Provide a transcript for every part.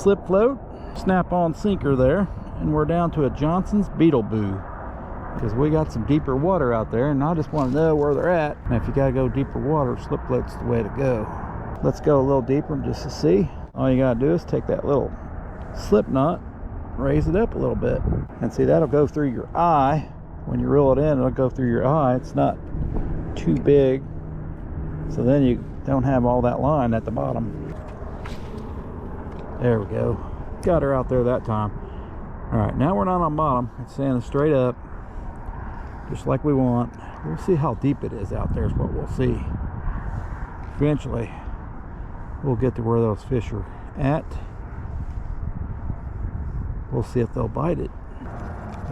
Slip float, snap-on sinker there, and we're down to a Johnsons Beetle Bou because we got some deeper water out there, and I just want to know where they're at. And if you got to go deeper water, slip float's the way to go. Let's go a little deeper just to see. All you got to do is take that little slip knot, raise it up a little bit, and see, that'll go through your eye. When you reel it in, it'll go through your eye. It's not too big, so then you don't have all that line at the bottom. There we go. Got her out there that time. All right, now we're not on bottom. It's standing straight up, just like we want. We'll see how deep it is out there is what we'll see. Eventually, we'll get to where those fish are at. We'll see if they'll bite it.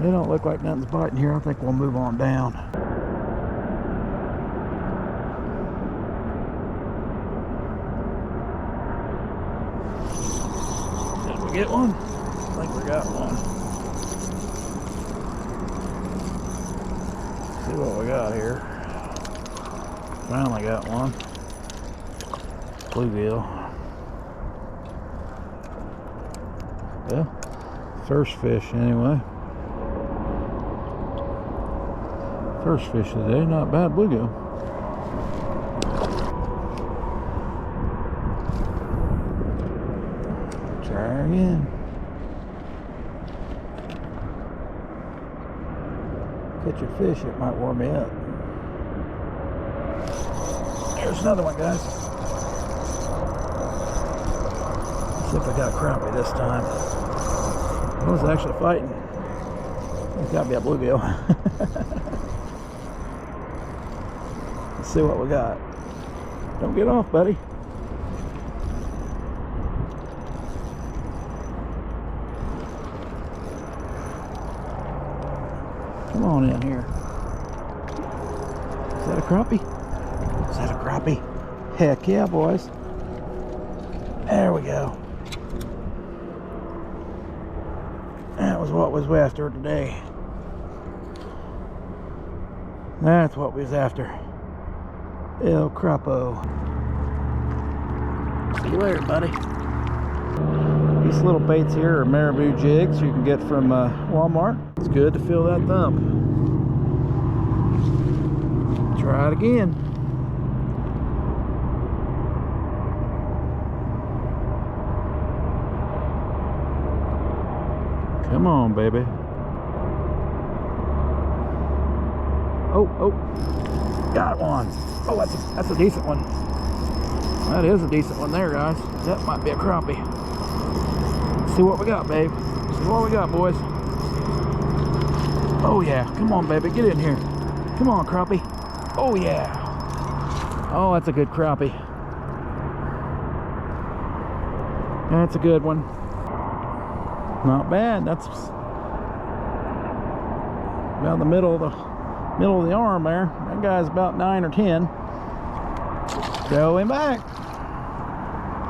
They don't look like nothing's biting here. I think we'll move on down. Did we get one? I think we got one. Let's see what we got here. Finally got one. Bluegill. Well, first fish anyway. First fish of the day, not bad bluegill. Try her again. Catch a fish, it might warm me up. There's another one, guys. Let's see if I got crappie this time. I was actually fighting. It's gotta be a bluegill. Let's see what we got. Don't get off, buddy. Come on in here. Is that a crappie? Is that a crappie? Heck yeah, boys. There we go. That was what we was after today. That's what we was after. El Crapo. See you later, buddy. These little baits here are marabou jigs you can get from Walmart. It's good to feel that thump. Try it again. Come on, baby. Oh, got one. Oh, that's a decent one. That is a decent one there, guys. That might be a crappie. Let's see what we got, babe. See what we got, boys. Oh yeah, come on, baby, get in here. Come on, crappie. Oh yeah. Oh, that's a good crappie. That's a good one. Not bad. That's about the middle of the arm there. That guy's about 9 or 10. Throw him back.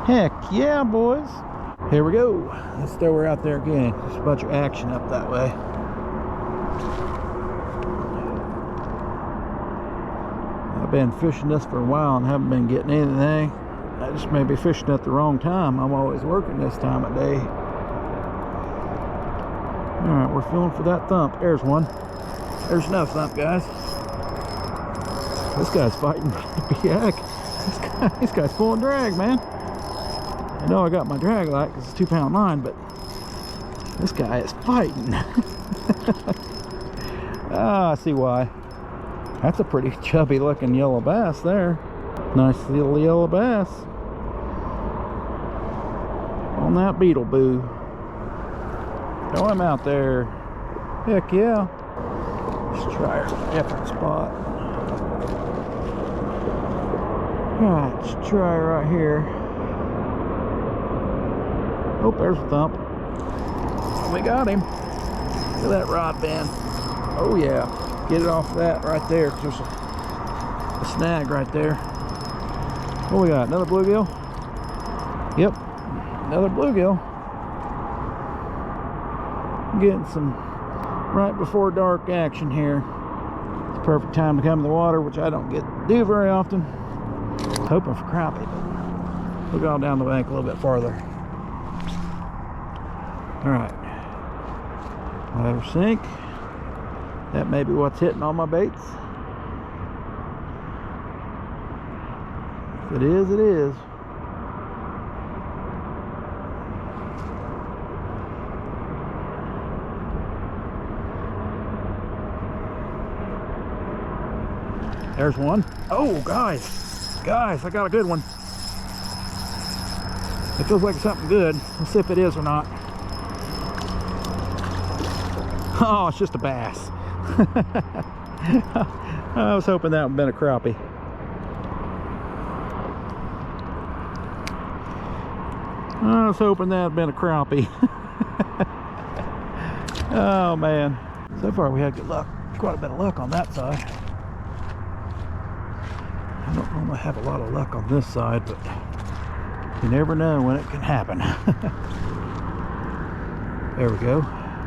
Heck yeah, boys. Here we go. Let's throw her out there again. Just a bunch of action up that way. I've been fishing this for a while and haven't been getting anything. I just may be fishing at the wrong time. I'm always working this time of day. Alright, we're feeling for that thump. There's one. There's enough thump, guys. This guy's fighting. Heck, this guy's pulling drag, man. I know I got my drag light because it's a 2-pound line, but this guy is fighting. Ah, I see why. That's a pretty chubby looking yellow bass there. Nice little yellow bass on that Beetle Bou. Throw him out there. Heck yeah. Let's try a different spot. Alright, let's try right here. Oh, there's a thump. We got him. Look at that rod bend. Oh yeah. Get it off that right there, because there's a snag right there. What we got? Another bluegill? Yep, another bluegill. Getting some right before dark action here. It's the perfect time to come to the water, which I don't get to do very often. Hoping for crappie, but we'll go down the bank a little bit farther. All right. Let her sink. That may be what's hitting all my baits. If it is, it is. There's one. Oh, guys, I got a good one. It feels like something good. Let's see if it is or not. Oh, it's just a bass. I was hoping that would have been a crappie. I was hoping that would have been a crappie. Oh, man. So far, we had good luck. Quite a bit of luck on that side. I don't normally have a lot of luck on this side, but you never know when it can happen. There we go.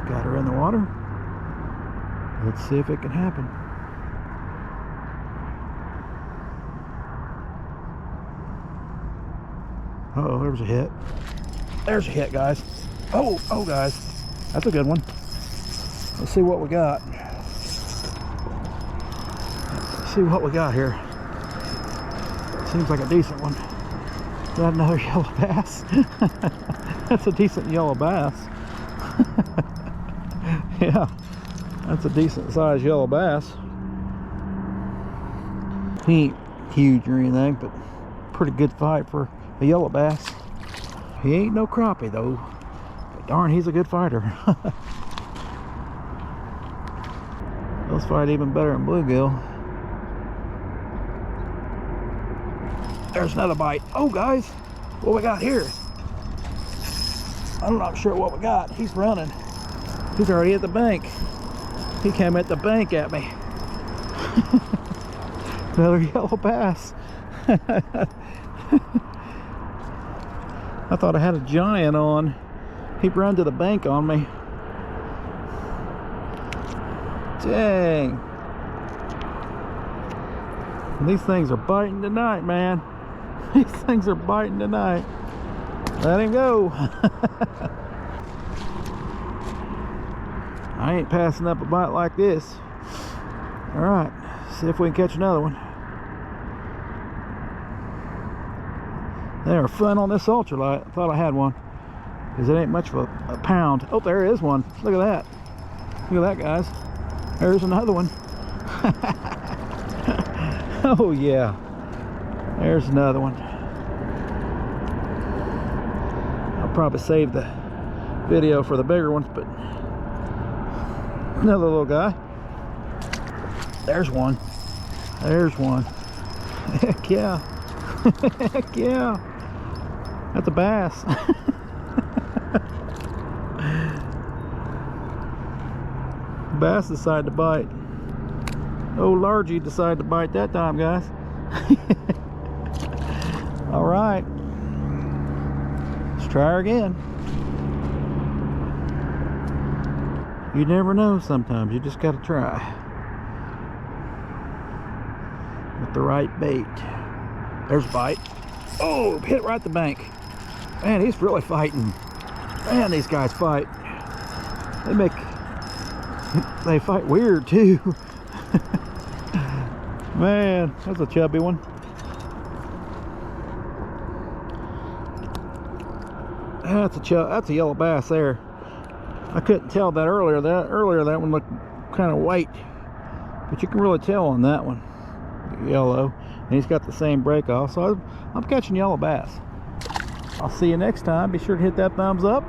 Got her in the water. Let's see if it can happen. Uh-oh, there's a hit. There's a hit, guys. Oh, guys. That's a good one. Let's see what we got. Let's see what we got here. Seems like a decent one. Is that another yellow bass? That's a decent yellow bass. Yeah, that's a decent sized yellow bass. He ain't huge or anything, but pretty good fight for a yellow bass. He ain't no crappie though, but darn, he's a good fighter. Those fight even better than bluegill. There's another bite. Oh, guys, what we got here? I'm not sure what we got. He's running. He's already at the bank. He came at the bank at me. Another yellow bass. I thought I had a giant on. He ran to the bank on me. Dang. These things are biting tonight, man. These things are biting tonight. Let him go. I ain't passing up a bite like this. All right, see if we can catch another one. They are fun on this ultralight. I thought I had one, because it ain't much of a pound. Oh, there is one. Look at that. Look at that, guys. There's another one. Oh yeah, there's another one. I'll probably save the video for the bigger ones, but another little guy. There's one. There's one. Heck yeah. Heck yeah. That's a bass. Bass decided to bite. Oh, largie decided to bite that time, guys. All right, let's try her again. You never know sometimes. You just got to try with the right bait. There's a bite. Oh, hit right at the bank. Man, he's really fighting. Man, these guys fight. They fight weird too. Man, that's a chubby one. That's a yellow bass there. I couldn't tell that earlier. That one looked kind of white, but you can really tell on that one, yellow. And he's got the same break off. So I'm catching yellow bass. I'll see you next time. Be sure to hit that thumbs up.